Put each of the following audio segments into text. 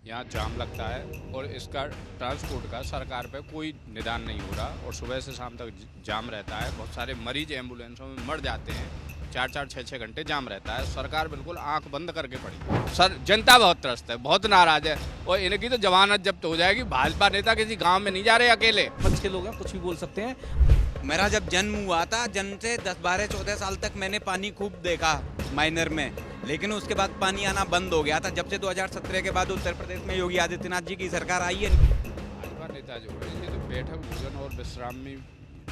यहाँ जाम लगता है और इसका ट्रांसपोर्ट का सरकार पे कोई निदान नहीं हो रहा और सुबह से शाम तक जाम रहता है। बहुत सारे मरीज एम्बुलेंसों में मर जाते हैं। 4-4 6-6 घंटे जाम रहता है। सरकार बिल्कुल आंख बंद करके पड़ी सर। जनता बहुत त्रस्त है, बहुत नाराज है और इनकी तो जमानत जब्त हो जाएगी। भाजपा नेता किसी गांव में नहीं जा रहे अकेले। बच के लोग हैं, कुछ भी बोल सकते हैं। मेरा जब जन्म हुआ था, जन्म से 10-12-14 साल तक मैंने पानी खूब देखा माइनर में, लेकिन उसके बाद पानी आना बंद हो गया था जब से 2017 के बाद उत्तर प्रदेश में योगी आदित्यनाथ जी की सरकार आई है। भाजपा नेता जो है ये तो बैठक भोजन और विश्राम में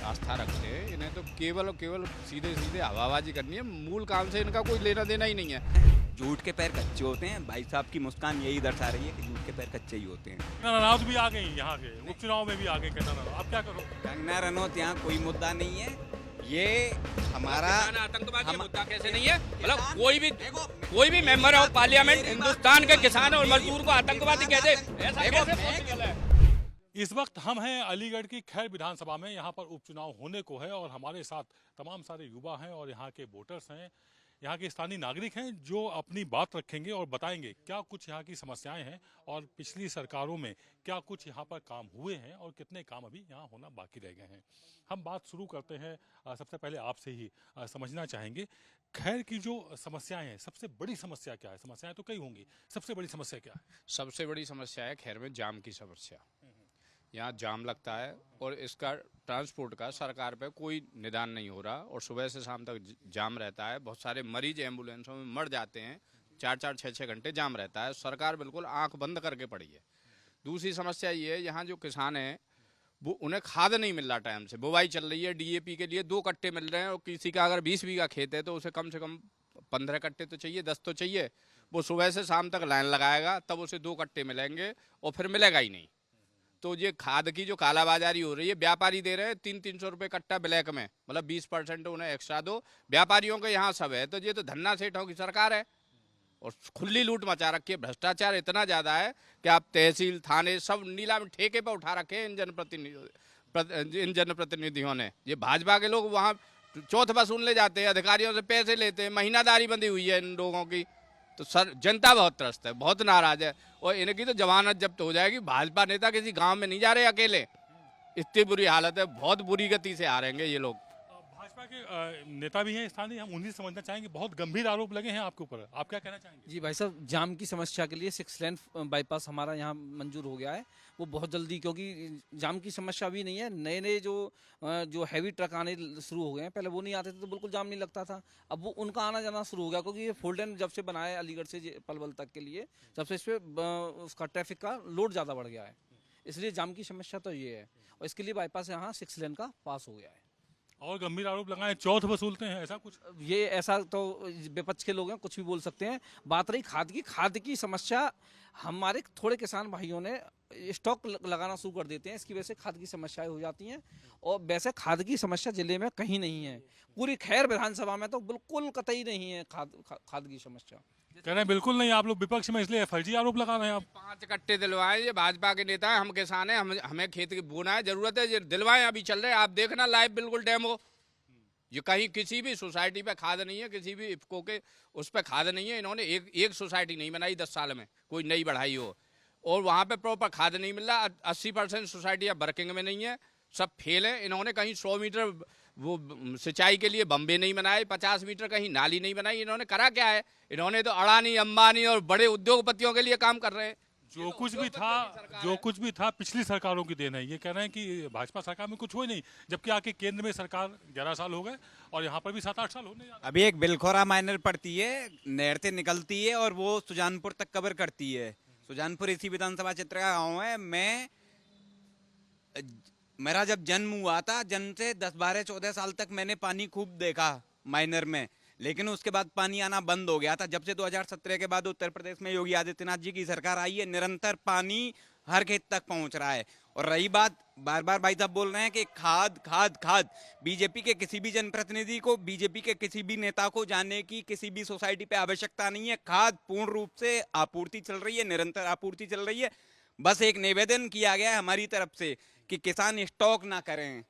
आस्था रखते हैं। इन्हें तो केवल और केवल सीधे सीधे हवाबाजी करनी है। मूल काम से इनका कोई लेना देना ही नहीं है। झूठ के पैर कच्चे होते हैं। भाई साहब की मुस्कान यही दर्शा रही है कि झूठ के पैर कच्चे ही होते हैं। कंगना रनौत भी आ गई यहाँ के उपचुनाव में भी आ गई कंगना रनौत। आप क्या करो? कंगना रनौत यहाँ कोई मुद्दा नहीं है। ये हमारा आतंकवादी मुद्दा कैसे नहीं है? मतलब कोई भी मेंबर ऑफ पार्लियामेंट हिंदुस्तान के किसान और मजदूर को आतंकवादी कह दे, ऐसा कैसे पॉसिबल है? इस वक्त हम हैं अलीगढ़ की खैर विधानसभा में। यहाँ पर उपचुनाव होने को है और हमारे साथ तमाम सारे युवा हैं और यहाँ के वोटर्स हैं, यहाँ के स्थानीय नागरिक हैं जो अपनी बात रखेंगे और बताएंगे क्या कुछ यहाँ की समस्याएं हैं और पिछली सरकारों में क्या कुछ यहाँ पर काम हुए हैं और कितने काम अभी यहाँ होना बाकी रह गए हैं। हम बात शुरू करते हैं। सबसे पहले आपसे ही समझना चाहेंगे खैर की जो समस्याएं हैं, सबसे बड़ी समस्या क्या है? समस्याएं तो कई होंगी, सबसे बड़ी समस्या क्या है? सबसे बड़ी समस्या है खैर में जाम की समस्या। यहाँ जाम लगता है और इसका ट्रांसपोर्ट का सरकार पे कोई निदान नहीं हो रहा और सुबह से शाम तक जाम रहता है। बहुत सारे मरीज एम्बुलेंसों में मर जाते हैं। 4-4 6-6 घंटे जाम रहता है। सरकार बिल्कुल आंख बंद करके पड़ी है। दूसरी समस्या ये है, यहाँ जो किसान हैं वो उन्हें खाद नहीं मिल रहा टाइम से। बुवाई चल रही है, डीएपी के लिए 2 कट्टे मिल रहे हैं और किसी का अगर 20 बीघा खेत है तो उसे कम से कम 15 कट्टे तो चाहिए, 10 तो चाहिए। वो सुबह से शाम तक लाइन लगाएगा तब उसे 2 कट्टे मिलेंगे और फिर मिलेगा ही नहीं। तो ये खाद की जो कालाबाजारी हो रही है, व्यापारी दे रहे हैं 300-300 रुपये कट्टा ब्लैक में, मतलब 20% उन्हें एक्स्ट्रा दो। व्यापारियों के यहाँ सब है, तो ये तो धन्ना सेठों की सरकार है और खुली लूट मचा रखी है। भ्रष्टाचार इतना ज़्यादा है कि आप तहसील थाने सब नीलाम ठेके पर उठा रखे हैं इन जनप्रतिनिधियों ने। ये भाजपा के लोग वहाँ चौथ वसूलने जाते हैं, अधिकारियों से पैसे लेते हैं, महीनादारी बंधी हुई है इन लोगों की। तो सर जनता बहुत त्रस्त है, बहुत नाराज है और इनकी तो जमानत जब्त हो जाएगी। भाजपा नेता किसी गांव में नहीं जा रहे अकेले। इतनी बुरी हालत है, बहुत बुरी गति से आ रहे हैं ये लोग। भाजपा के नेता भी हैं स्थानीय, हम उन्हीं से समझना चाहेंगे। बहुत गंभीर आरोप लगे हैं आपके ऊपर, आप क्या कहना चाहेंगे? जी भाई साहब, जाम की समस्या के लिए 6 लेन बाईपास हमारा यहाँ मंजूर हो गया है। वो बहुत जल्दी, क्योंकि जाम की समस्या भी नहीं है। नए नए जो हैवी ट्रक आने शुरू हो गए हैं। पहले वो नहीं आते थे तो बिल्कुल जाम नहीं लगता था। अब वो उनका आना जाना शुरू हो गया, क्योंकि ये 4 लेन जब से बनाया है अलीगढ़ से पलवल तक के लिए, जब से इस पर उसका ट्रैफिक का लोड ज़्यादा बढ़ गया है। इसलिए जाम की समस्या तो ये है और इसके लिए बाईपास यहाँ 6 लेन का पास हो गया है। और गंभीर आरोप लगाए चौथ वसूलते हैं, ऐसा कुछ? ये ऐसा तो विपक्ष के लोग हैं, कुछ भी बोल सकते हैं। बात रही खाद की समस्या, हमारे थोड़े किसान भाइयों ने स्टॉक लगाना शुरू कर देते हैं। इसकी वजह से खाद की समस्याएं हो जाती हैं और वैसे खाद की समस्या जिले में कहीं नहीं है। पूरी खैर विधानसभा में तो बिल्कुल कतई नहीं है खाद की समस्या। कह रहे हैं बिल्कुल नहीं, आप लोग विपक्ष में इसलिए फर्जी आरोप लगा रहे हैं आप। 5 कट्टे दिलवाए, ये भाजपा के नेता है, हम किसान हैं, हमें खेत की बोना है, जरूरत है, ये दिलवाए। अभी चल रहे हैं, आप देखना लाइव बिल्कुल डेमो। ये कहीं किसी भी सोसाइटी पे खाद नहीं है, किसी भी इफको के उस पर खाद नहीं है। इन्होंने एक सोसाइटी नहीं बनाई 10 साल में, कोई नई बढ़ाई हो, और वहाँ पे प्रॉपर खाद नहीं मिल रहा। 80% सोसाइटियाँ वर्किंग में नहीं है, सब फेल है। इन्होंने कहीं 100 मीटर वो सिंचाई के लिए बम्बे नहीं बनाए, 50 मीटर कहीं नाली नहीं बनाई। इन्होंने करा क्या है? इन्होंने तो अडानी अंबानी और बड़े उद्योगपतियों के लिए काम कर रहे हैं। जो कुछ भी था पिछली सरकारों की देन है। ये कह रहे हैं कि भाजपा सरकार में कुछ हुआ नहीं, जबकि आके केंद्र में सरकार 11 साल हो गए और यहाँ पर भी 7-8 साल होने जा रहे हैं। अभी एक बिलखोरा माइनर पड़ती है, नहर से निकलती है और वो सुजानपुर तक कवर करती है। सुजानपुर इसी विधानसभा क्षेत्र का गाँव है। मेरा जब जन्म हुआ था, जन्म से 10-12-14 साल तक मैंने पानी खूब देखा माइनर में, लेकिन उसके बाद पानी आना बंद हो गया था जब से 2017 के बाद उत्तर प्रदेश में योगी आदित्यनाथ जी की सरकार आई है। निरंतर पानी हर खेत तक पहुंच रहा है। और रही बात, बार बार भाई साहब बोल रहे हैं कि खाद खाद खाद, बीजेपी के किसी भी जनप्रतिनिधि को, बीजेपी के किसी भी नेता को जाने की किसी भी सोसाइटी पे आवश्यकता नहीं है। खाद पूर्ण रूप से आपूर्ति चल रही है, निरंतर आपूर्ति चल रही है। बस एक निवेदन किया गया है हमारी तरफ से कि किसान स्टॉक ना करें,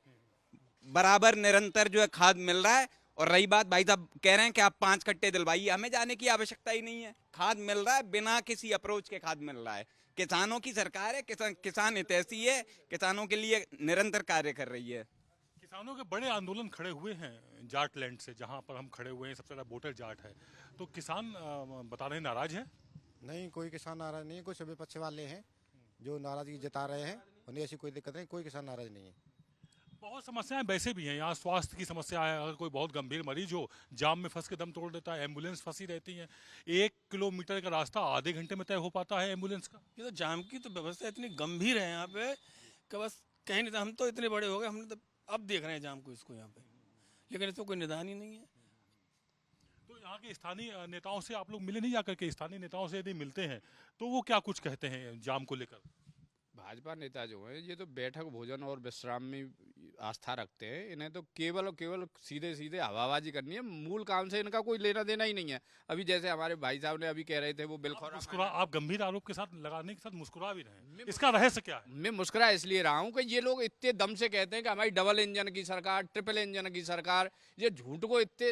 बराबर निरंतर जो है खाद मिल रहा है। और रही बात, भाई साहब कह रहे हैं कि आप 5 कट्टे दिलवाइए, हमें जाने की आवश्यकता ही नहीं है। खाद मिल रहा है, बिना किसी अप्रोच के खाद मिल रहा है। किसानों की सरकार है, किसान हितैषी है, किसानों के लिए निरंतर कार्य कर रही है। किसानों के बड़े आंदोलन खड़े हुए हैं जाट लैंड से, जहां पर हम खड़े हुए हैं सबसे ज्यादा वोटर जाट है, तो किसान बता रहे हैं नाराज है। नहीं, कोई किसान नाराज नहीं है, कोई सभी पक्ष वाले हैं जो नाराजगी जता रहे हैं, उन्हें ऐसी कोई दिक्कत नहीं, कोई किसान नाराज नहीं है। बहुत समस्याएं वैसे भी हैं यहाँ, स्वास्थ्य की समस्या है, अगर कोई बहुत गंभीर मरीज हो जाम में फंस के दम तोड़ देता है, एम्बुलेंस फंसी रहती है, 1 किलोमीटर का रास्ता आधे घंटे में तय हो पाता है एम्बुलेंस का। ये तो जाम की तो व्यवस्था इतनी गंभीर है यहाँ पे कि बस कहीं नहीं, हम तो इतने बड़े हो गए, हमने तो अब देख रहे हैं जाम को इसको यहाँ पे, लेकिन इसको कोई निदान ही नहीं है। तो यहाँ के स्थानीय नेताओं से आप लोग मिले नहीं जाकर के? स्थानीय नेताओं से यदि मिलते हैं तो वो क्या कुछ कहते हैं जाम को लेकर? भाजपा नेता जो हैं ये तो बैठक भोजन और विश्राम में आस्था रखते हैं। इन्हें तो केवल और केवल सीधे सीधे हवाबाजी करनी है, मूल काम से इनका कोई लेना देना ही नहीं है। अभी जैसे हमारे भाई साहब ने अभी कह रहे थे वो बिलखौरा, आप गंभीर आरोप के साथ लगाने के साथ मुस्कुरा भी रहे हैं, इसका रहस्य क्या है? मैं मुस्कुरा इसलिए रहा हूँ कि ये लोग इतने दम से कहते हैं कि हमारी डबल इंजन की सरकार, ट्रिपल इंजन की सरकार, ये झूठ को इतने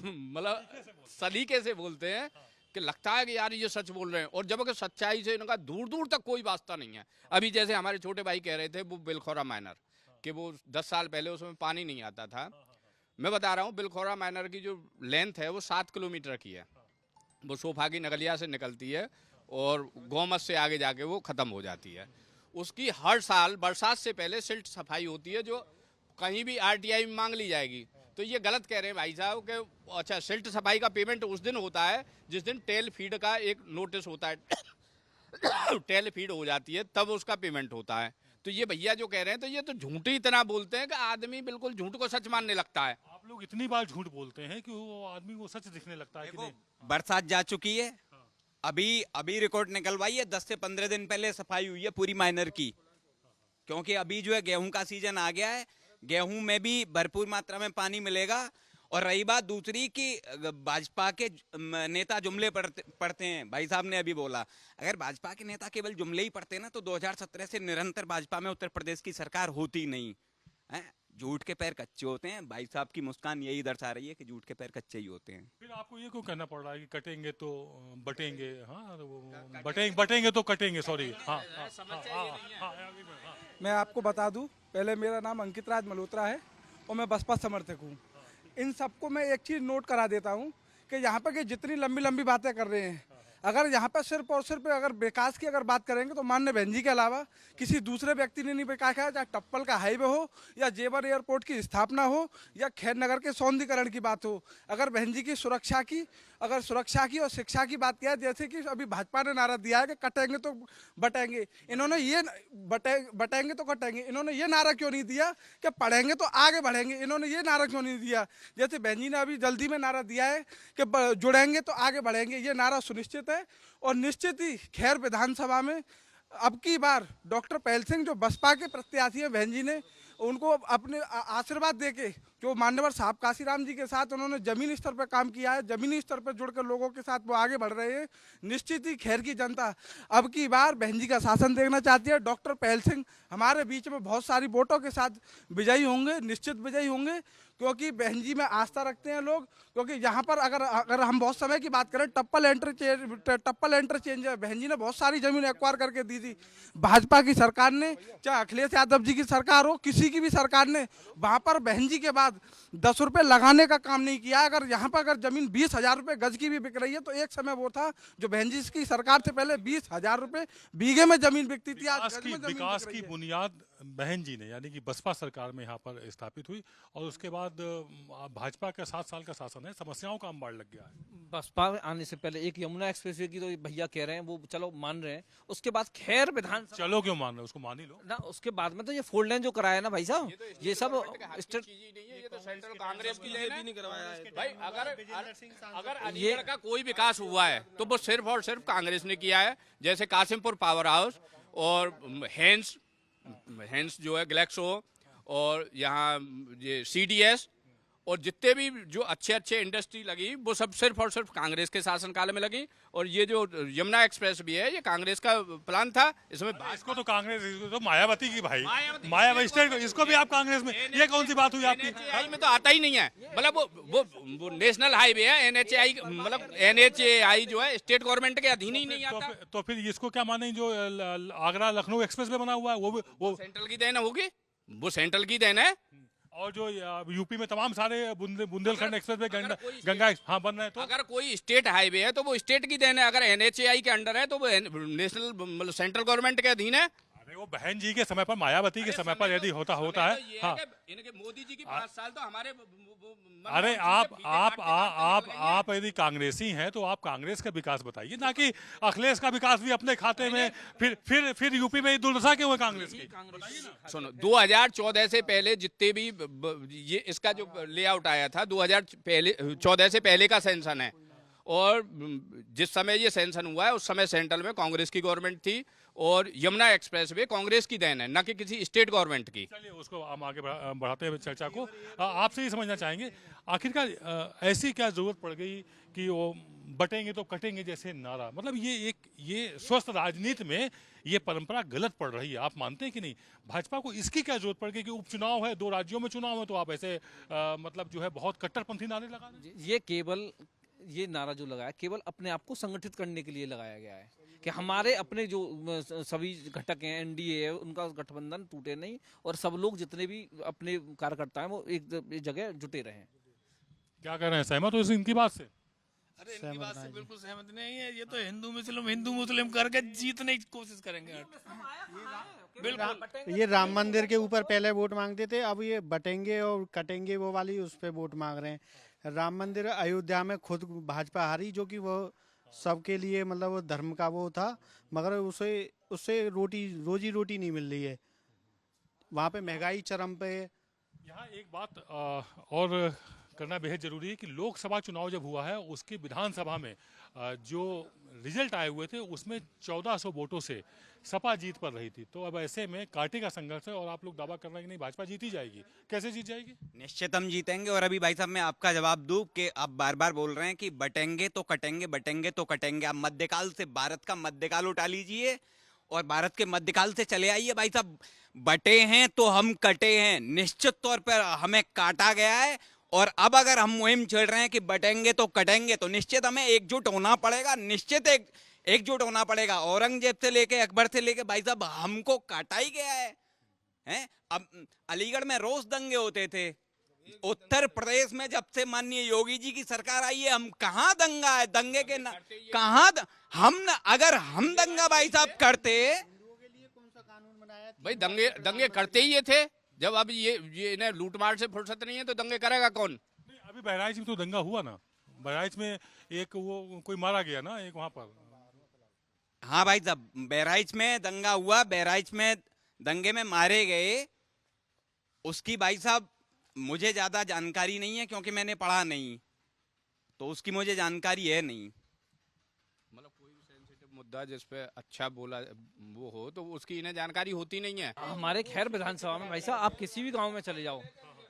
मतलब सलीके से बोलते हैं कि लगता है कि यार ये सच बोल रहे हैं, और जबकि सच्चाई से इनका दूर दूर तक कोई वास्ता नहीं है। अभी जैसे हमारे छोटे भाई कह रहे थे वो बिलखौरा माइनर कि वो 10 साल पहले उसमें पानी नहीं आता था। मैं बता रहा हूँ बिलखौरा माइनर की जो लेंथ है वो 7 किलोमीटर की है। वो सोफा की नगलिया से निकलती है और गोमत से आगे जाके वो ख़त्म हो जाती है। उसकी हर साल बरसात से पहले सिल्ट सफाई होती है, जो कहीं भी RTI में मांग ली जाएगी। तो ये गलत कह रहे हैं भाई साहब कि अच्छा सिल्ट सफाई का पेमेंट उस दिन होता है जिस दिन टेल फीड का एक नोटिस होता है टेल फीड हो जाती है तब उसका पेमेंट होता है। तो ये भैया जो कह रहे हैं तो ये तो झूठ ही इतना बोलते हैं कि आदमी बिल्कुल झूठ को सच मानने लगता है। आप लोग इतनी बार झूठ बोलते हैं कि वो आदमी को सच दिखने लगता है कि नहीं? बरसात जा चुकी है, अभी रिकॉर्ड निकलवाई है, 10 से 15 दिन पहले सफाई हुई है पूरी माइनर की, क्योंकि अभी जो है गेहूं का सीजन आ गया है, गेहूं में भी भरपूर मात्रा में पानी मिलेगा। और रही बात दूसरी कि भाजपा के नेता जुमले पढ़ते हैं, भाई साहब ने अभी बोला, अगर भाजपा के नेता केवल जुमले ही पढ़ते ना तो 2017 से निरंतर भाजपा में उत्तर प्रदेश की सरकार होती नहीं है। झूठ के पैर कच्चे होते हैं, भाई साहब की मुस्कान यही दर्शा रही है कि झूठ के पैर कच्चे ही होते हैं। फिर आपको ये क्यों कहना पड़ रहा है कि कटेंगे तो बटेंगे? हाँ, बटेंगे तो कटेंगे, सॉरी। हाँ, मैं आपको बता दूं, पहले मेरा नाम अंकित राज मल्होत्रा है और मैं बसपा समर्थक हूँ। इन सबको मैं एक चीज़ नोट करा देता हूँ कि यहाँ पर जितनी लंबी लंबी बातें कर रहे हैं, अगर यहाँ पर सिर्फ और सिर्फ अगर विकास की अगर बात करेंगे तो माननीय बहन जी के अलावा किसी दूसरे व्यक्ति ने नहीं विकास किया, चाहे टप्पल का हाईवे हो या जेवर एयरपोर्ट की स्थापना हो या खैर नगर के सौंदर्यीकरण की बात हो। अगर बहन जी की सुरक्षा की और शिक्षा की बात किया, जैसे कि अभी भाजपा ने नारा दिया है कि कटेंगे तो बटेंगे, इन्होंने ये बटेंगे तो कटेंगे, इन्होंने ये नारा क्यों नहीं दिया कि पढ़ेंगे तो आगे बढ़ेंगे? इन्होंने ये नारा क्यों नहीं दिया? जैसे बहन जी ने अभी जल्दी में नारा दिया है कि जुड़ेंगे तो आगे बढ़ेंगे, ये नारा सुनिश्चित है। और निश्चित ही खैर विधानसभा में अब की बार डॉक्टर पहल सिंह जो बसपा के प्रत्याशी हैं, बहन जी ने उनको अपने आशीर्वाद देके, जो मान्यवर साहब काशीराम जी के साथ उन्होंने जमीनी स्तर पर काम किया है, जमीनी स्तर पर जुड़कर लोगों के साथ वो आगे बढ़ रहे हैं। निश्चित ही खैर की जनता अब की बार बहन जी का शासन देखना चाहती है। डॉक्टर पहल सिंह हमारे बीच में बहुत सारी वोटों के साथ विजयी होंगे, निश्चित विजयी होंगे, क्योंकि बहन जी में आस्था रखते हैं लोग। क्योंकि यहाँ पर अगर हम बहुत समय की बात करें, टप्पल इंटरचेंज है, बहन जी ने बहुत सारी जमीन एक्वायर करके दी थी। भाजपा की सरकार ने, चाहे अखिलेश यादव जी की सरकार हो, किसी की भी सरकार ने वहाँ पर बहन जी के बाद 10 रुपए लगाने का काम नहीं किया। अगर यहाँ पर अगर जमीन 20,000 रुपए गज की भी बिक रही है तो एक समय वो था जो बहन जी की सरकार से पहले 20,000 रुपए बीघे में जमीन बिकती थी। विकास की बुनियाद बहन जी ने यानी कि बसपा सरकार में यहाँ पर स्थापित हुई, और उसके बाद भाजपा का 7 साल का शासन है, समस्याओं का अंबार लग गया है। बसपा आने से पहले एक यमुना एक्सप्रेसवे की तो भैया कह रहे हैं, वो चलो मान रहे हैं, उसके बाद खैर विधानसभा, चलो क्यों मान रहे हो, उसको मान ही लो ना, उसके बाद में तो ये 4 लेन जो कराया ना भाई साहब, ये सब ये तो सेंट्रल कांग्रेस की लेन है। नहीं करवाया है भाई अगर अलीगढ़ का कोई विकास हुआ है तो वो सिर्फ और सिर्फ कांग्रेस ने किया है। जैसे कासिमपुर पावर हाउस और हेंस जो है ग्लेक्सो, और यहाँ ये CDS और जितने भी जो अच्छे अच्छे इंडस्ट्री लगी वो सब सिर्फ और सिर्फ कांग्रेस के शासनकाल में लगी। और ये जो यमुना एक्सप्रेस भी है ये कांग्रेस का प्लान था। इसमें इसको तो कांग्रेस, इसको तो मायावती की भाई, मायावती स्टेट, इसको भी आप कांग्रेस में, ये कौन सी बात हुई आपकी? NHAI में तो आता ही नहीं है। मतलब वो नेशनल हाईवे है, NHAI मतलब NHAI जो है स्टेट गवर्नमेंट के अधीन ही नहीं आता। तो फिर इसको क्या माने जो आगरा लखनऊ एक्सप्रेस वे बना हुआ है वो सेंट्रल की देन होगी, वो सेंट्रल की देन है। और जो यूपी में तमाम सारे बुंदेलखंड एक्सप्रेस वे, गंगा हाँ बन रहे हैं। तो अगर कोई स्टेट हाईवे है तो वो स्टेट की देन है, अगर NHAI के अंडर है तो वो नेशनल मतलब सेंट्रल गवर्नमेंट के अधीन है। अरे वो बहन जी के समय पर, मायावती के समय पर यदि होता है, हाँ। इनके मोदी जी की 5 साल तो हमारे अरे आप यदि कांग्रेसी हैं तो आप कांग्रेस का विकास बताइए, ना कि अखिलेश का विकास भी अपने खाते में। फिर यूपी में दुर्दशा क्यों है कांग्रेस की? सुनो, 2014 से पहले जितने भी ये इसका जो लेआउट आया था 2014 से पहले का सेंसन है। और जिस समय ये सेंसन हुआ है उस समय सेंट्रल में कांग्रेस की गवर्नमेंट थी और यमुना एक्सप्रेस वे कांग्रेस की देन है, न कि किसी स्टेट गवर्नमेंट की। चलिए उसको हम आगे बढ़ाते हुए चर्चा को आपसे ही समझना चाहेंगे, आखिरकार ऐसी क्या जरूरत पड़ गई कि वो बटेंगे तो कटेंगे जैसे नारा, मतलब ये स्वस्थ राजनीति में ये परंपरा गलत पड़ रही है, आप मानते हैं कि नहीं? भाजपा को इसकी क्या जरूरत पड़ गई कि उपचुनाव है, 2 राज्यों में चुनाव है, तो आप ऐसे मतलब जो है बहुत कट्टरपंथी नारे लगा रहे हैं? ये केवल ये नारा जो लगाया केवल अपने आप को संगठित करने के लिए लगाया गया है कि हमारे अपने जो सभी घटक हैं, NDA है, उनका गठबंधन टूटे नहीं और सब लोग जितने भी अपने कार्यकर्ता हैं वो एक जगह जुटे रहें। क्या कह रहे हैं, सहमत हो इनकी बात से? अरे इनकी बात से बिल्कुल सहमत नहीं है। ये तो हिंदू मुस्लिम करके जीतने की कोशिश करेंगे। ये राम मंदिर के ऊपर पहले वोट मांगते थे, अब ये बटेंगे और कटेंगे वो वाली उस पे वोट मांग रहे हैं। राम मंदिर अयोध्या में खुद भाजपा हारी, जो कि वो सबके लिए मतलब वो धर्म का वो था, मगर उससे रोजी रोटी नहीं मिल रही है। वहाँ पे महंगाई चरम पे। यहाँ एक बात और करना बेहद जरूरी है कि लोकसभा चुनाव जब हुआ है उसकी विधानसभा में जो रिजल्ट आए हुए थे उसमें 1400 वोटों से सपा जीत पर रही थी। तो अब ऐसे में कांटे का संघर्ष है और आप लोग दावा कर रहे हैं कि नहीं भाजपा जीती जाएगी, कैसे जीत जाएगी? निश्चित हम जीतेंगे। और अभी भाई साहब मैं आपका जवाब दूं कि आप बार बार बोल रहे हैं कि बटेंगे तो कटेंगे, बटेंगे तो कटेंगे। आप मध्यकाल से, भारत का मध्यकाल उठा लीजिए और भारत के मध्यकाल से चले आइए भाई साहब। बटे हैं तो हम कटे हैं, निश्चित तौर पर हमें काटा गया है। और अब अगर हम मुहिम छेड़ रहे हैं कि बटेंगे तो कटेंगे, तो निश्चित हमें एकजुट होना पड़ेगा, निश्चित एकजुट होना पड़ेगा। औरंगजेब से लेके अकबर से लेके भाई साहब हमको काटा ही गया है, हैं? अब अलीगढ़ में रोज दंगे होते थे, उत्तर प्रदेश में जब से माननीय योगी जी की सरकार आई है, हम कहाँ दंगा है, दंगे के कहाँ अगर हम दंगा भाई साहब करते, भाई दंगे करते ही ये थे। जब अब ये इन्हें लूटमार से फुर्सत नहीं है तो दंगे करेगा कौन? अभी बहराइच में तो दंगा हुआ ना, बहराइच में एक वो कोई मारा गया ना एक वहां पर। हाँ भाई साहब, बहराइच में दंगा हुआ, बहराइच में दंगे में मारे गए, उसकी भाई साहब मुझे ज्यादा जानकारी नहीं है क्योंकि मैंने पढ़ा नहीं, तो उसकी मुझे जानकारी है नहीं। मतलब कोई भी सेंसिटिव मुद्दा जिस पे अच्छा बोला वो हो तो उसकी इन्हें जानकारी होती नहीं है। हमारे खैर विधानसभा में भाई साहब आप किसी भी गांव में चले जाओ,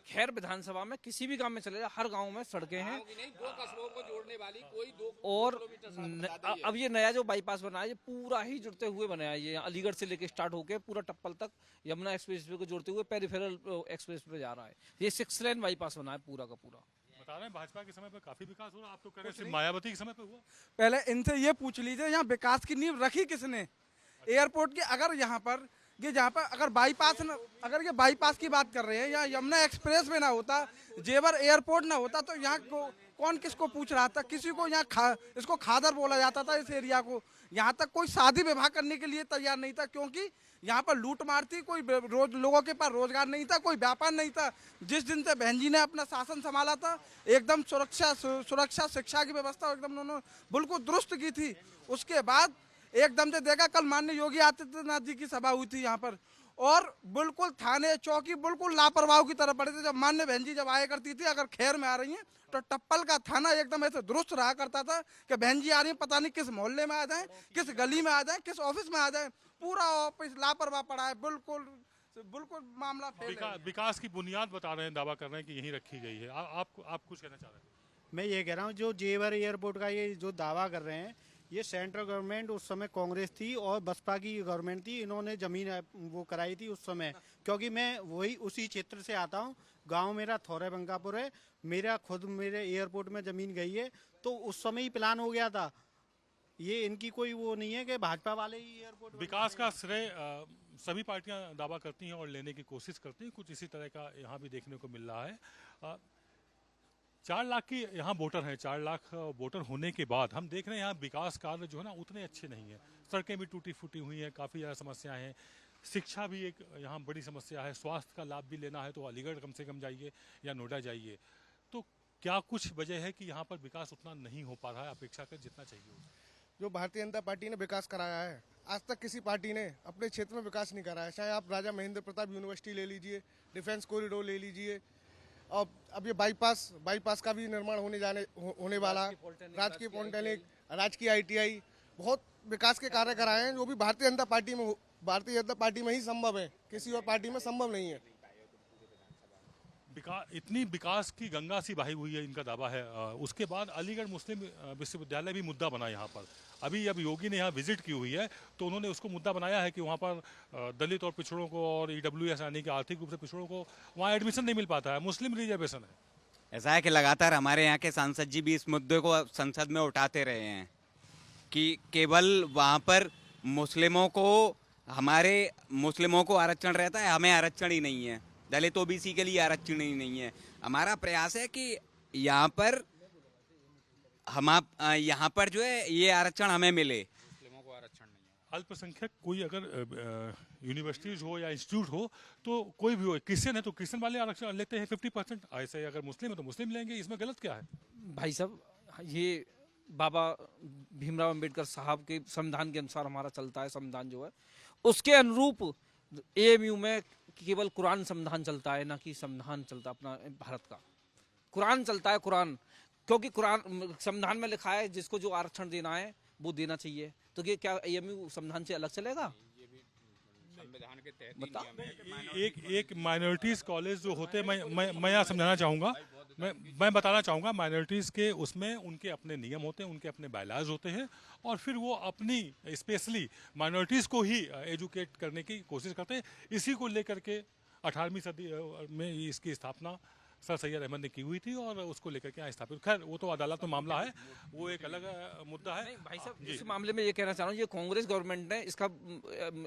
खैर विधानसभा में किसी भी गांव में चले जाओ, हर गांव में सड़कें हैं। 2 कस्बों को जोड़ने वाली कोई 2 और अब ये नया जो बाईपास बना है ये पूरा ही जुड़ते हुए बनाया है। ये अलीगढ़ से लेके स्टार्ट होके पूरा टप्पल तक यमुना एक्सप्रेसवे को जोड़ते हुए पेरिफेरल एक्सप्रेस पे जा रहा है। ये 6 लेन बाईपास बना है पूरा का पूरा। बता रहे हैं भाजपा के समय पर काफी विकास हो रहा, आप तो कह रहे हैं मायावती के समय पे हुआ। पहले इनसे ये पूछ लीजिए यहाँ विकास की नींव रखी किसने? एयरपोर्ट की अगर यहाँ पर ये जहाँ पर अगर बाईपास न, अगर ये बाईपास की बात कर रहे हैं या यमुना एक्सप्रेस में ना होता, जेवर एयरपोर्ट ना होता तो यहाँ कौन किसको पूछ रहा था? किसी को यहाँ इसको खादर बोला जाता था इस एरिया को। यहाँ तक कोई शादी विवाह करने के लिए तैयार नहीं था क्योंकि यहाँ पर लूट मार थी, कोई लोगों के पास रोजगार नहीं था, कोई व्यापार नहीं था। जिस दिन से बहन जी ने अपना शासन संभाला था एकदम सुरक्षा शिक्षा की व्यवस्था एकदम उन्होंने बिल्कुल दुरुस्त की थी। उसके बाद एकदम से देखा कल माननीय योगी आदित्यनाथ जी की सभा हुई थी यहाँ पर और बिल्कुल थाने चौकी बिल्कुल लापरवाह की तरह पड़े थे। जब माननीय बहन जी जब आया करती थी अगर खैर में आ रही हैं तो टप्पल का थाना एकदम ऐसे दुरुस्त रहा करता था कि बहन जी आ रही है, पता नहीं किस मोहल्ले में आ जाए, किस गली में आ जाए, किस ऑफिस में आ जाए, पूरा ऑफिस लापरवाह पड़ा है, बिल्कुल तो बिल्कुल मामला फेल है। विकास की बुनियाद बता रहे हैं, दावा कर रहे हैं कि यहीं रखी गई है। आप कुछ कहना चाह रहे हैं? मैं ये कह रहा हूँ जो जेवर एयरपोर्ट का ये जो दावा कर रहे हैं, ये सेंट्रल गवर्नमेंट उस समय कांग्रेस थी और बसपा की गवर्नमेंट थी, इन्होंने जमीन वो कराई थी उस समय। क्योंकि मैं वही उसी क्षेत्र से आता हूँ, गांव मेरा थौरे बंकापुर है, मेरा खुद मेरे एयरपोर्ट में जमीन गई है, तो उस समय ही प्लान हो गया था। ये इनकी कोई वो नहीं है कि भाजपा वाले ही एयरपोर्ट विकास का श्रेय सभी पार्टियां दावा करती हैं और लेने की कोशिश करती हैं। कुछ इसी तरह का यहाँ भी देखने को मिल रहा है। 4 लाख की यहाँ वोटर हैं। 4 लाख वोटर होने के बाद हम देख रहे हैं यहाँ विकास कार्य जो है ना उतने अच्छे नहीं है। सड़कें भी टूटी फूटी हुई हैं, काफ़ी ज़्यादा समस्याएं हैं। शिक्षा भी एक यहाँ बड़ी समस्या है। स्वास्थ्य का लाभ भी लेना है तो अलीगढ़ कम से कम जाइए या नोएडा जाइए। तो क्या कुछ वजह है कि यहाँ पर विकास उतना नहीं हो पा रहा है अपेक्षाकृत जितना चाहिए? जो भारतीय जनता पार्टी ने विकास कराया है, आज तक किसी पार्टी ने अपने क्षेत्र में विकास नहीं कराया। चाहे आप राजा महेंद्र प्रताप यूनिवर्सिटी ले लीजिए, डिफेंस कॉरिडोर ले लीजिए, और अब ये बाईपास का भी निर्माण होने वाला, राजकीय पॉलिटेक्निक, राजकीय ITI, बहुत विकास के कार्य कराए हैं जो भी भारतीय जनता पार्टी में ही संभव है, किसी और पार्टी में संभव नहीं है। इतनी विकास की गंगा सी बही हुई है, इनका दावा है। उसके बाद अलीगढ़ मुस्लिम विश्वविद्यालय भी मुद्दा बना यहाँ पर। अभी योगी ने यहाँ विजिट की हुई है तो उन्होंने उसको मुद्दा बनाया है कि वहाँ पर दलित और पिछड़ों को और EWS यानी कि आर्थिक रूप से पिछड़ों को वहाँ एडमिशन नहीं मिल पाता है, मुस्लिम रिजर्वेशन है। ऐसा है कि लगातार हमारे यहाँ के सांसद जी भी इस मुद्दे को संसद में उठाते रहे हैं कि केवल वहाँ पर मुस्लिमों को आरक्षण रहता है, हमें आरक्षण ही नहीं है। दलित OBC के लिए आरक्षण ही नहीं है। हमारा प्रयास है कि यहाँ पर जो है ये आरक्षण हमें मिले। मुस्लिमों को आरक्षण नहीं है। अल्पसंख्यक कोई अगर यूनिवर्सिटीज हो या इंस्टीट्यूट हो तो कोई भी हो, क्रिश्चियन है तो क्रिश्चियन वाले आरक्षण लेते हैं 50%, ऐसे अगर मुस्लिम है तो मुस्लिम लेंगे। इसमें गलत क्या है? भाई साहब, ये बाबा भीमराव अंबेडकर साहब के संविधान के अनुसार हमारा चलता है। संविधान जो है उसके अनुरूप AMU में केवल कुरान संविधान चलता है, ना कि संविधान चलता अपना भारत का। कुरान चलता है, कुरान, क्योंकि कुरान संविधान में लिखा है जिसको जो आरक्षण देना है वो देना चाहिए। तो ये क्या AMU संविधान से अलग चलेगा? संविधान के तहत एक माइनॉरिटीज कॉलेज जो होते हैं, मैं यहाँ समझाना चाहूँगा, मैं बताना चाहूँगा, माइनॉरिटीज़ के उसमें उनके अपने नियम होते हैं, उनके अपने बायलाज होते हैं और फिर वो अपनी स्पेशली माइनॉरिटीज़ को ही एजुकेट करने की कोशिश करते हैं। इसी को लेकर के 18वीं सदी में इसकी स्थापना सर सैयद अहमद ने की हुई थी और उसको लेकर के यहाँ स्थापित। खैर वो तो अदालत में मामला है, वो एक अलग मुद्दा है। भाई साहब, इस मामले में ये कहना चाह रहा हूँ, ये कांग्रेस गवर्नमेंट ने इसका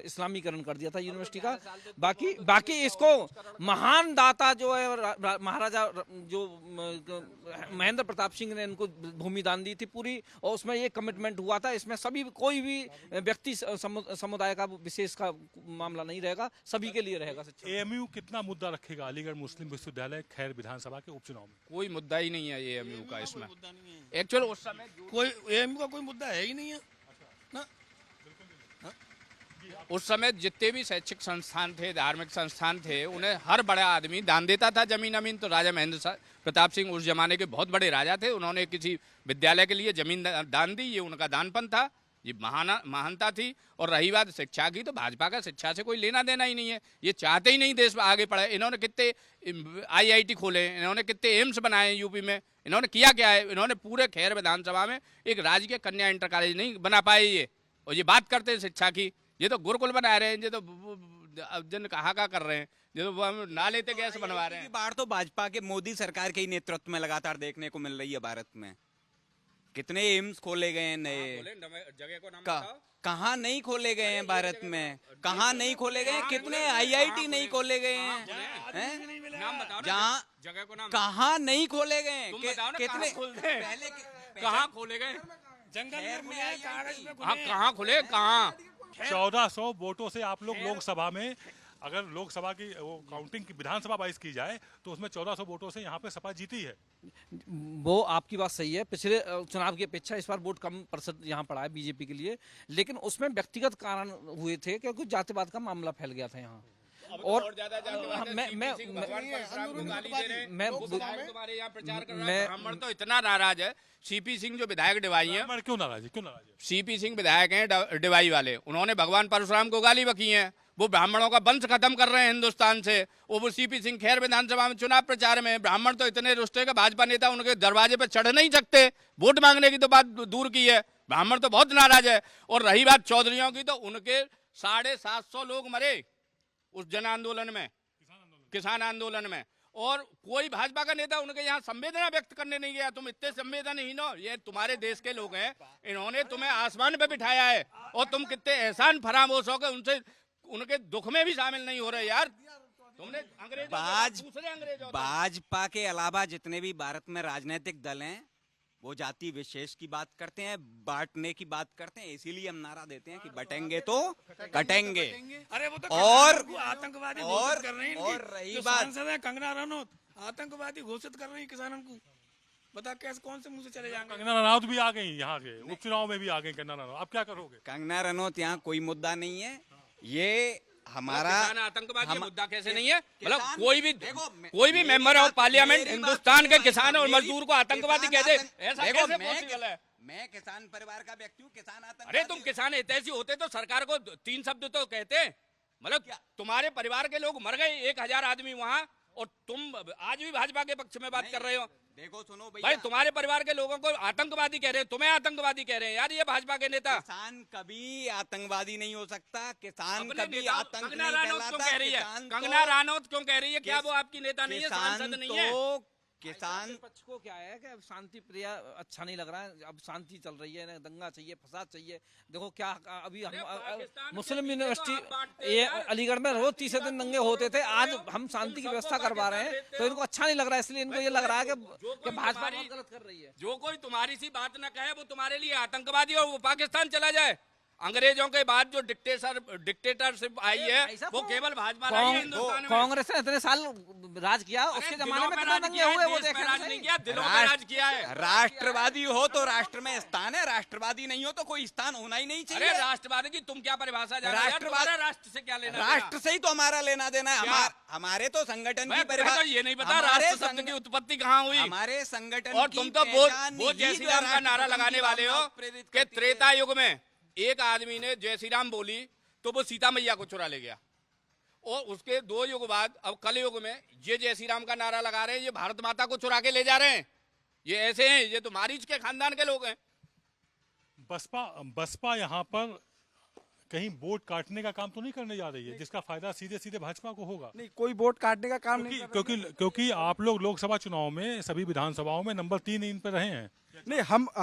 इस्लामीकरण कर दिया था यूनिवर्सिटी का। बाकी इसको महान दाता जो है महाराजा जो महेंद्र प्रताप सिंह ने इनको भूमि दान दी थी पूरी, और उसमें ये कमिटमेंट हुआ था, इसमें सभी कोई भी व्यक्ति समुदाय का विशेष का मामला नहीं रहेगा, सभी के लिए रहेगा। AMU कितना मुद्दा रखेगा अलीगढ़ मुस्लिम विश्वविद्यालय खैर विधानसभा के उपचुनाव में? कोई मुद्दा ही नहीं है AMU का इसमें। एक्चुअल उस समय कोई AMU का कोई मुद्दा है ही नहीं है ना। उस समय जितने भी शैक्षिक संस्थान थे, धार्मिक संस्थान थे, उन्हें हर बड़ा आदमी दान देता था जमीन अमीन। तो राजा महेंद्र प्रताप सिंह उस जमाने के बहुत बड़े राजा थे, उन्होंने किसी विद्यालय के लिए जमीन दान दी, ये उनका दानपन था, ये महानता थी। और रही बात शिक्षा की, तो भाजपा का शिक्षा से कोई लेना देना ही नहीं है। ये चाहते ही नहीं देश आगे बढ़े। इन्होंने कितने IIT खोले, इन्होंने कितने एम्स बनाए यूपी में, इन्होंने किया क्या है? इन्होंने पूरे खैर विधानसभा में एक राजकीय कन्या इंटर कॉलेज नहीं बना पाए ये। और ये बात करते हैं शिक्षा की, ये तो गुरुकुल बना रहे हैं, ये तो जन कहा कर रहे हैं, ये तो नाले तक गैस बनवा रहे हैं। बार तो भाजपा के मोदी सरकार के ही नेतृत्व में लगातार देखने को मिल रही है। भारत में कितने एम्स खोले गए हैं नए, जगह को नाम बताओ। कहाँ नहीं खोले गए हैं भारत में, कहाँ नहीं खोले गए हैं, कितने IIT नहीं खोले गए हैं, जहाँ जगह को नाम कहाँ नहीं खोले गए हैं, कितने पहले कहाँ खोले गए? जंगल में आए, कागज में हाँ, कहाँ खुले, कहाँ? 1400 वोटों से आप लोग लोकसभा में, अगर लोकसभा की वो काउंटिंग की विधानसभा वाइज की जाए तो उसमें 1400 वोटों से यहाँ पे सपा जीती है। वो आपकी बात सही है, पिछले चुनाव की अपेक्षा इस बार वोट कम प्रतिशत यहाँ पड़ा है बीजेपी के लिए, लेकिन उसमें व्यक्तिगत कारण हुए थे क्योंकि जातिवाद का मामला फैल गया था यहाँ। और ब्राह्मण तो इतना नाराज है। CP सिंह जो विधायक डिवाई हैं, क्यों नाराज है? CP सिंह विधायक हैं डिवाई वाले, उन्होंने भगवान परशुराम को गाली बकी है। वो ब्राह्मणों का वंश खत्म कर रहे हैं हिंदुस्तान से। वो सीपी सिंह खैर विधानसभा में चुनाव प्रचार में ब्राह्मण तो इतने रुष्ट है कि भाजपा नेता उनके दरवाजे पर चढ़ नहीं सकते, वोट मांगने की तो बात दूर की है, ब्राह्मण तो बहुत नाराज है। और रही बात चौधरियों की, तो उनके 750 लोग मरे उस जन आंदोलन में, किसान आंदोलन में, और कोई भाजपा का नेता उनके यहाँ संवेदना व्यक्त करने नहीं गया। तुम इतने संवेदनहीन हो, ये तुम्हारे देश के लोग हैं, इन्होंने तुम्हें आसमान पे बिठाया है और तुम कितने एहसान फरामोश हो गए उनसे, उनके दुख में भी शामिल नहीं हो रहे यार। तुमने अंग्रेजों भाजपा के अलावा जितने भी भारत में राजनीतिक दल हैं वो जाति विशेष की बात करते हैं, बांटने की बात करते हैं, इसीलिए हम नारा देते हैं कि बटेंगे तो कटेंगे। अरे वो तो और आतंकवादी घोषित कर रहे हैं, और रही जो बात सांसद है कंगना रनौत आतंकवादी घोषित कर रही है किसानों को, बता कैसे कौन से मुंह से चले जाएंगे। कंगना रनौत भी आ गई यहाँ के उपचुनाव में भी आ गई कंगना रनौत, आप क्या करोगे? कंगना रनौत यहाँ कोई मुद्दा नहीं है, ये हमारा आतंकवादी मुद्दा कैसे नहीं है? मतलब कोई भी मेंबर ऑफ पार्लियामेंट हिंदुस्तान के किसान और मजदूर को आतंकवादी कह दे, ऐसा कैसे पॉसिबल है? मैं किसान परिवार का व्यक्ति हूँ, किसान अरे तुम किसान हितैषी होते तो सरकार को 3 शब्द तो कहते। मतलब तुम्हारे परिवार के लोग मर गए 1000 आदमी वहाँ, और तुम आज भी भाजपा के पक्ष में बात कर रहे हो। देखो सुनो भाई, तुम्हारे परिवार के लोगों को आतंकवादी कह रहे हैं, तुम्हें आतंकवादी कह रहे हैं यार ये भाजपा के नेता। किसान कभी आतंकवादी नहीं हो सकता, किसान कभी नेता आतंक कंगना नहीं रनौत क्यों फैलाता। कह रही है? किसान कंगना रनौत क्यों कह रही है? क्या वो आपकी नेता नहीं है, किसान सांसद नहीं है? तो किसान पक्ष को क्या है कि अब शांति प्रिय अच्छा नहीं लग रहा है, अब शांति चल रही है, दंगा चाहिए, फसाद चाहिए। देखो क्या अभी हम मुस्लिम यूनिवर्सिटी ये अलीगढ़ में रोज तीसरे दिन दंगे होते थे, आज हम शांति की व्यवस्था करवा रहे हैं, तो इनको अच्छा नहीं लग रहा है, इसलिए इनको ये लग रहा है कि भाजपा बहुत गलत कर रही है। जो कोई तुम्हारी सी बात न कहे वो तुम्हारे लिए आतंकवादी और वो पाकिस्तान चला जाए। अंग्रेजों के बाद जो डिक्टेटरशिप आई है वो केवल भाजपा लाई है हिंदुस्तान में। कांग्रेस ने इतने साल राज किया, उसके जमाने में कितना दंगे हुए वो देखें। राज नहीं किया, दिलों में राज किया है। राष्ट्रवादी हो तो राष्ट्र में स्थान है, राष्ट्रवादी नहीं हो तो कोई स्थान होना ही नहीं चाहिए। अरे राष्ट्रवादी की तुम क्या परिभाषा जा रहे हो? राष्ट्रवाद राष्ट्र से क्या लेना? राष्ट्र से ही तो हमारा लेना देना है। हमारे तो संगठन की परिभाषा ये नहीं पता राष्ट्र शब्द की उत्पत्ति कहाँ हुई। हमारे संगठन और तुम तो वो जय श्री राम का नारा लगाने वाले हो कि त्रेता युग में एक आदमी ने जय श्री राम बोली तो वो सीता मैया को चुरा ले गया, और उसके 2 युग बाद अब कल युग में ये जय श्री राम का नारा लगा रहे हैं, ये भारत माता को चुरा के ले जा रहे हैं। ये ऐसे हैं, ये तो मारीच के खानदान के लोग हैं। बसपा यहाँ पर कहीं वोट काटने का काम तो नहीं करने जा रही है, जिसका फायदा सीधे सीधे भाजपा को होगा? नहीं, कोई वोट काटने का काम नहीं कर रही है। क्योंकि आप लोग लोकसभा चुनाव में सभी विधानसभाओं में नंबर 3 इन पर रहे हैं। नहीं,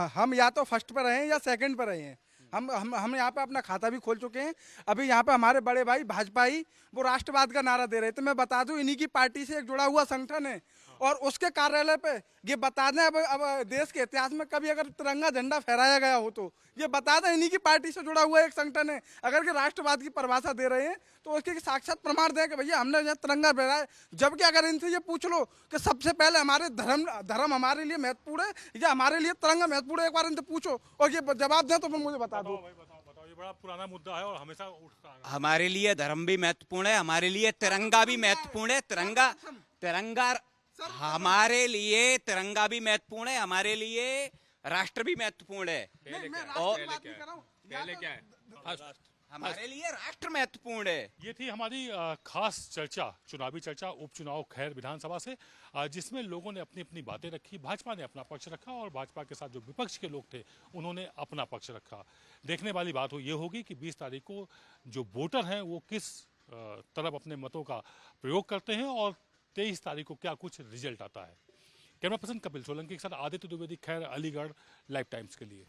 हम या तो फर्स्ट पर रहे हैं या सेकंड पर रहे हैं। हम यहाँ पे अपना खाता भी खोल चुके हैं। अभी यहाँ पे हमारे बड़े भाई भाजपाई वो राष्ट्रवाद का नारा दे रहे थे। मैं बता दूं, इन्हीं की पार्टी से एक जुड़ा हुआ संगठन है, और उसके कार्यालय पे ये बता दें, अब देश के इतिहास में कभी अगर तिरंगा झंडा फहराया गया हो तो ये बता दें, इन्हीं की पार्टी से जुड़ा हुआ एक संगठन है। अगर के राष्ट्रवाद की परिभाषा दे रहे हैं तो उसके साक्षात प्रमाण दें कि भैया हमने यहाँ तिरंगा फहराया। जबकि अगर इनसे ये पूछ लो कि सबसे पहले हमारे धर्म हमारे लिए महत्वपूर्ण है या हमारे लिए तिरंगा महत्वपूर्ण है, एक बार इनसे पूछो और ये जवाब दें तो फिर मुझे बता दो। बताओ, ये बड़ा पुराना मुद्दा है और हमेशा उठता है। हमारे लिए धर्म भी महत्वपूर्ण है, हमारे लिए तिरंगा भी महत्वपूर्ण है। तिरंगा हमारे लिए तिरंगा भी महत्वपूर्ण है, हमारे लिए राष्ट्र भी महत्वपूर्ण है। पहले क्या है? हमारे लिए राष्ट्र महत्वपूर्ण है। ये थी हमारी खास चर्चा, चुनावी चर्चा उपचुनाव खैर विधानसभा से, जिसमें लोगों ने अपनी अपनी बातें रखी। भाजपा ने अपना पक्ष रखा और भाजपा के साथ जो विपक्ष के लोग थे उन्होंने अपना पक्ष रखा। देखने वाली बात ये होगी कि 20 तारीख को जो वोटर हैं वो किस तरफ अपने मतों का प्रयोग करते हैं और 23 तारीख को क्या कुछ रिजल्ट आता है। कैमरा पर्सन कपिल सोलंकी के साथ आदित्य द्विवेदी, खैर, अलीगढ़, लाइव टाइम्स के लिए।